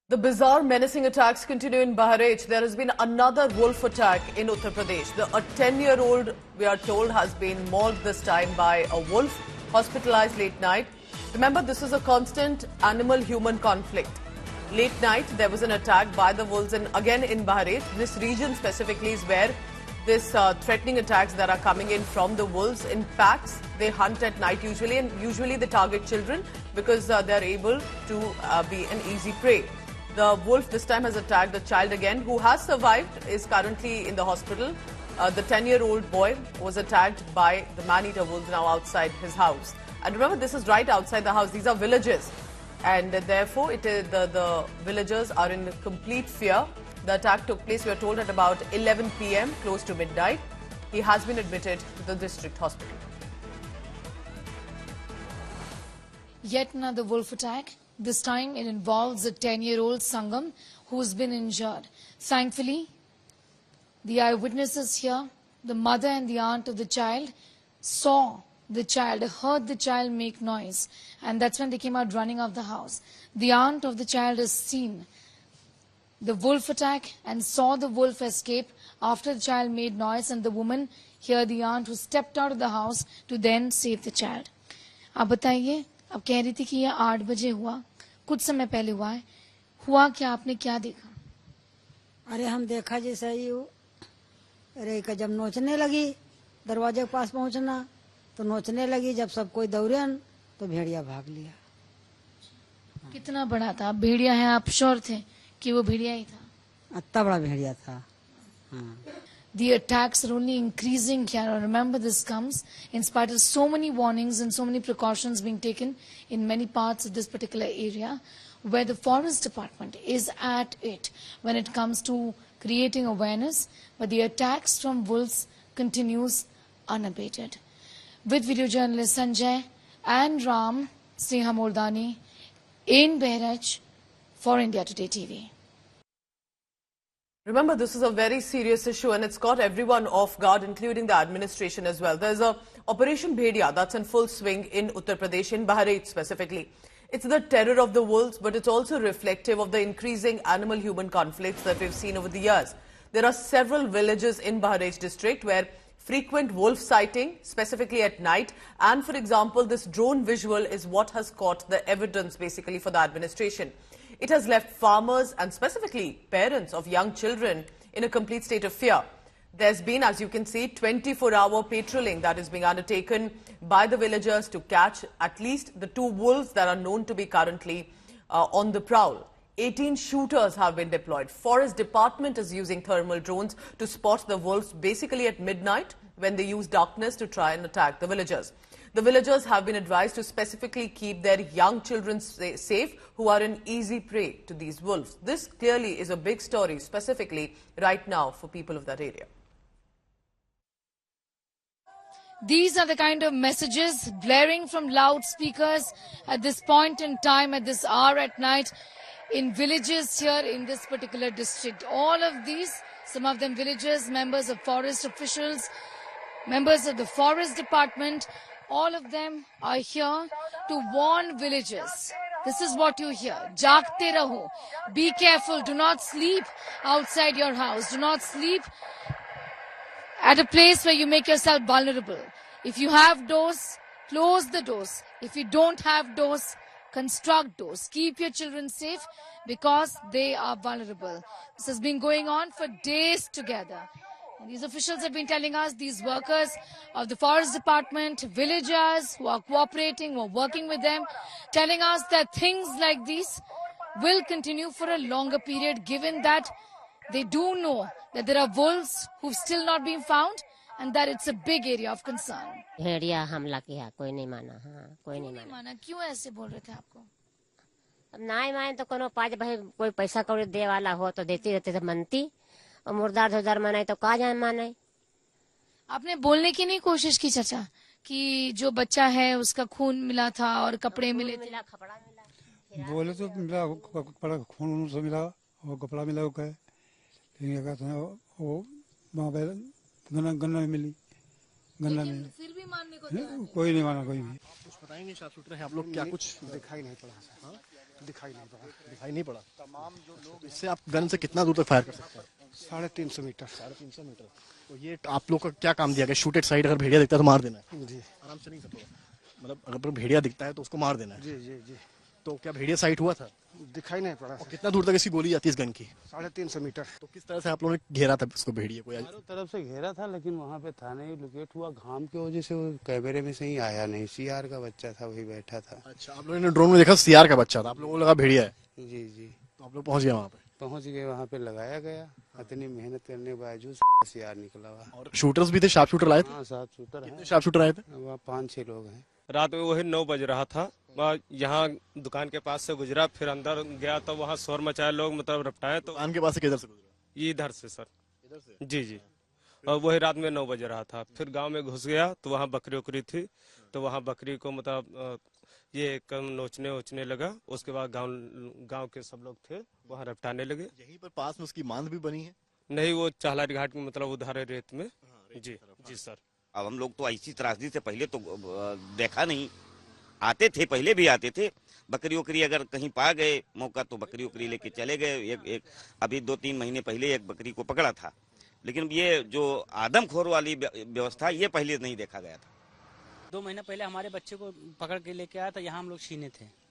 The bizarre menacing attacks continue in Bahrain. There has been another wolf attack in Uttar Pradesh. A 10-year-old, we are told, has been mauled this time by a wolf, hospitalized late night. Remember, this is a constant animal-human conflict. Late night, there was an attack by the wolves, and again in Bahrain. This region specifically is where this threatening attacks that are coming in from the wolves. In packs, they hunt at night usually, and usually they target children because they are able to be an easy prey. The wolf this time has attacked a child again, who has survived, is currently in the hospital. The 10-year-old boy was attacked by the man-eater wolves now outside his house. And remember, this is right outside the house. These are villages. And therefore, the villagers are in complete fear. The attack took place, we are told, at about 11 p.m., close to midnight. He has been admitted to the district hospital. Yet another wolf attack. This time it involves a 10-year-old Sangam who's been injured. Thankfully, the eyewitnesses here, the mother and the aunt of the child, saw the child, heard the child make noise, and that's when they came out running out of the house. The aunt of the child has seen the wolf attack and saw the wolf escape after the child made noise, and the woman here, the aunt, who stepped out of the house to then save the child. आप बताइए, अब कह रही थी कि ये 8 बजे हुआ, कुछ समय पहले हुआ है, हुआ क्या, आपने क्या देखा? अरे हम देखा जैसा ही अरे का जब नोचने लगी, दरवाजे के पास पहुंचना तो नोचने लगी, जब सब कोई दौड़न तो भेड़िया भाग लिया. कितना बड़ा था? भेड़िया है, आप श्योर थे कि वो भेड़िया ही था? इतना बड़ा भेड़िया था. हाँ. The attacks are only increasing here. Remember, this comes in spite of so many warnings and so many precautions being taken in many parts of this particular area, where the forest department is at it when it comes to creating awareness, but the attacks from wolves continues unabated. With video journalist Sanjay and Ram, Sneha Mordani in Behraj for India Today TV. Remember, this is a very serious issue and it's got everyone off guard, including the administration as well. There's a Operation Bhediya that's in full swing in Uttar Pradesh, in Bahrain specifically. It's the terror of the wolves, but it's also reflective of the increasing animal-human conflicts that we've seen over the years. There are several villages in Bahrain district where frequent wolf sighting, specifically at night, and for example, this drone visual is what has caught the evidence basically for the administration. It has left farmers and specifically parents of young children in a complete state of fear. There's been, as you can see, 24-hour patrolling that is being undertaken by the villagers to catch at least the 2 wolves that are known to be currently on the prowl. 18 shooters have been deployed. Forest Department is using thermal drones to spot the wolves basically at midnight when they use darkness to try and attack the villagers. The villagers have been advised to specifically keep their young children safe who are an easy prey to these wolves. This clearly is a big story specifically right now for people of that area. These are the kind of messages blaring from loudspeakers at this point in time, at this hour at night, in villages here in this particular district. All of these, some of them villagers, members of forest officials, members of the forest department, all of them are here to warn villagers. This is what you hear. Jaagte raho. Be careful. Do not sleep outside your house. Do not sleep at a place where you make yourself vulnerable. If you have doors, close the doors. If you don't have doors, construct doors. Keep your children safe because they are vulnerable. This has been going on for days together. And these officials have been telling us, these workers of the forest department, villagers who are cooperating, who are working with them, telling us that things like these will continue for a longer period, given that they do know that there are wolves who've still not been found and that it's a big area of concern. भेड़िया हमला किया, कोई नहीं माना. हाँ, कोई नहीं माना. क्यों ऐसे बोल रहे थे आपको? अब नहीं माने तो कोनो पाँच भाई कोई पैसा कौड़ी दे वाला हो तो देती रहते थे मनती, और मुर्दार धुदार मनाए तो कहा जाए माने. आपने बोलने की नहीं कोशिश की चाचा कि जो बच्चा है उसका खून मिला था और कपड़े मिले थे? मिला, कपड़ा मिला. बोले तो मिला, कपड़ा खून से मिला और कपड़ा मिला वो कहे, लेकिन कहते हैं वो वहाँ पे गन्ना मिली, गन्ना नहीं. फिर भी मानने को कोई नहीं माना, कोई भी. कुछ बताएंगे शार्प शूटर है आप लोग, क्या कुछ दिखाई नहीं पड़ा? दिखाई नहीं पड़ा। दिखाई नहीं पड़ा। तमाम जो लोग, इससे आप गन से कितना दूर तक फायर कर सकते हैं? 350 मीटर। 350 मीटर। तो ये आप लोग का क्या काम दिया गया? शूट एट साइड, अगर भेड़िया दिखता है तो मार देना है? जी आराम से नहीं सकता, मतलब अगर भेड़िया दिखता है तो उसको मार देना है। जी जी जी। तो क्या भेड़िया साइट हुआ था? दिखाई नहीं पड़ा। और कितना दूर तक इसकी गोली जाती है इस गन की? 350 मीटर। तो किस तरह से आप लोगों ने घेरा था उसको, भेड़िए को? चारों तरफ से घेरा था, लेकिन वहाँ पे था नहीं, लोकेट हुआ घाम की वजह से, वो कैमरे में से ही आया नहीं। सीआर का बच्चा था, वही बैठा था। अच्छा, आप लोगों ने ड्रोन में देखा सीआर का बच्चा था, आप लोगों को लगा भेड़िया है, जी जी। तो आप लोग पहुंच गए वहाँ पे? पहुँच गए, वहाँ पे लगाया गया। इतनी मेहनत करने के बावजूद सीआर निकला हुआ। और शूटर्स भी थे, शार्प शूटर आए थे? हाँ, 7 शूटर है। शार्प शूटर आए थे? वहाँ 5-6 लोग हैं। रात में वही 9 बज रहा था, वहाँ यहाँ दुकान के पास से गुजरा, फिर अंदर गया तो वहाँ शोर मचाए लोग, मतलब रपटाए। तो दुकान के पास से किधर से गुजरा? ये इधर से सर, इधर से जी जी। और वही रात में 9 बज रहा था, फिर गांव में घुस गया तो वहाँ बकरी उकरी थी, तो वहाँ बकरी को मतलब ये कम नोचने वोचने लगा। उसके बाद गांव के सब लोग थे वहाँ रपटाने लगे। यहीं पर पास में उसकी मांद भी बनी है? नहीं, वो चाहलारी घाट में, मतलब उधारे रेत में। जी जी सर। अब हम लोग तो ऐसी त्रासदी से पहले तो देखा नहीं। आते थे, पहले भी आते थे। बकरी उकरी अगर कहीं पा गए मौका तो बकरी उकरी लेके चले गए। एक अभी 2-3 महीने पहले एक बकरी को पकड़ा था, लेकिन ये जो आदमखोर वाली व्यवस्था ये पहले नहीं देखा गया था। 2 महीना पहले हमारे बच्चे को पकड़ के लेके आया था, यहाँ हम लोग छीने थे।